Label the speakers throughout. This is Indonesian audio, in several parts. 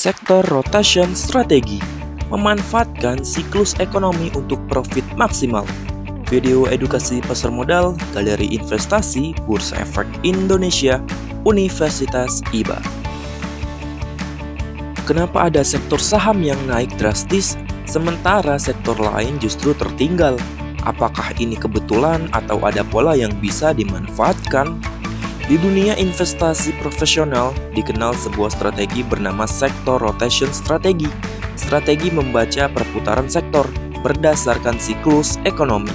Speaker 1: Sektor rotation strategi memanfaatkan siklus ekonomi untuk profit maksimal. Video edukasi pasar modal, galeri investasi, Bursa Efek Indonesia, Universitas IBA. Kenapa ada sektor saham yang naik drastis, sementara sektor lain justru tertinggal? Apakah ini kebetulan atau ada pola yang bisa dimanfaatkan? Di dunia investasi profesional, dikenal sebuah strategi bernama sektor rotation strategi. Strategi membaca perputaran sektor berdasarkan siklus ekonomi.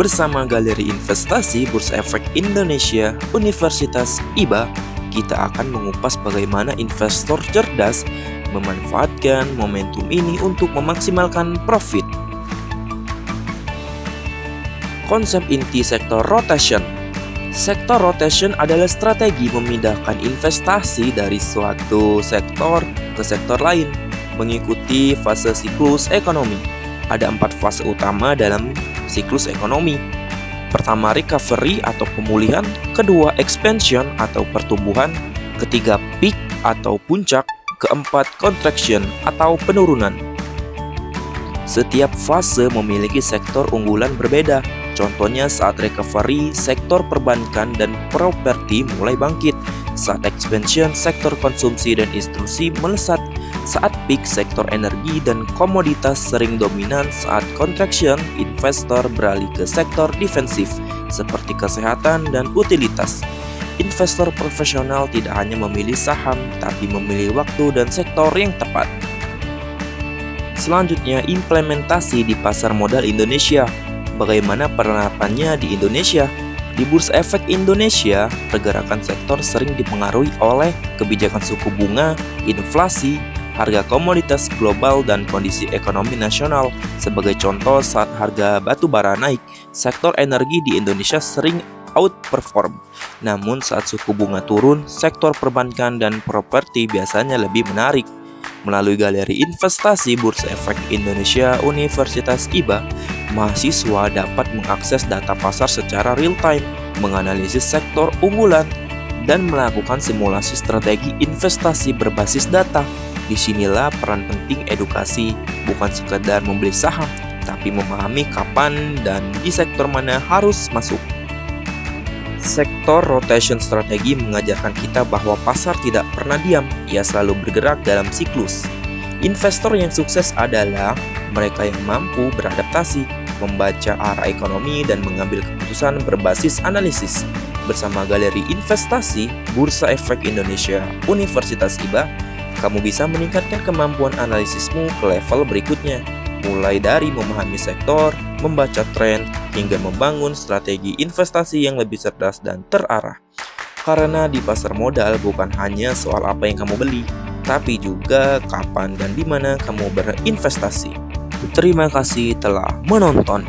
Speaker 1: Bersama Galeri Investasi Bursa Efek Indonesia, Universitas IBA, kita akan mengupas bagaimana investor cerdas memanfaatkan momentum ini untuk memaksimalkan profit. Konsep inti sektor rotation. Sektor rotation adalah strategi memindahkan investasi dari suatu sektor ke sektor lain, mengikuti fase siklus ekonomi. Ada 4 fase utama dalam siklus ekonomi. Pertama, recovery atau pemulihan. Kedua, expansion atau pertumbuhan. Ketiga, peak atau puncak. Keempat, contraction atau penurunan. Setiap fase memiliki sektor unggulan berbeda. Contohnya saat recovery, sektor perbankan dan properti mulai bangkit. Saat expansion, sektor konsumsi dan instruksi melesat. Saat peak, sektor energi dan komoditas sering dominan. Saat contraction, investor beralih ke sektor defensif seperti kesehatan dan utilitas. Investor profesional tidak hanya memilih saham, tapi memilih waktu dan sektor yang tepat. Selanjutnya, implementasi di pasar modal Indonesia. Bagaimana penerapannya di Indonesia? Di Bursa Efek Indonesia, pergerakan sektor sering dipengaruhi oleh kebijakan suku bunga, inflasi, harga komoditas global, dan kondisi ekonomi nasional. Sebagai contoh, saat harga batu bara naik, sektor energi di Indonesia sering outperform. Namun saat suku bunga turun, sektor perbankan dan properti biasanya lebih menarik. Melalui Galeri Investasi Bursa Efek Indonesia Universitas IBA, mahasiswa dapat mengakses data pasar secara real-time, menganalisis sektor unggulan, dan melakukan simulasi strategi investasi berbasis data. Disinilah peran penting edukasi, bukan sekedar membeli saham, tapi memahami kapan dan di sektor mana harus masuk. Sektor rotation strategi mengajarkan kita bahwa pasar tidak pernah diam, ia selalu bergerak dalam siklus. Investor yang sukses adalah mereka yang mampu beradaptasi, membaca arah ekonomi, dan mengambil keputusan berbasis analisis. Bersama Galeri Investasi Bursa Efek Indonesia Universitas IBA, kamu bisa meningkatkan kemampuan analisismu ke level berikutnya, mulai dari memahami sektor, membaca tren, hingga membangun strategi investasi yang lebih cerdas dan terarah. Karena di pasar modal bukan hanya soal apa yang kamu beli, tapi juga kapan dan di mana kamu berinvestasi. Terima kasih telah menonton.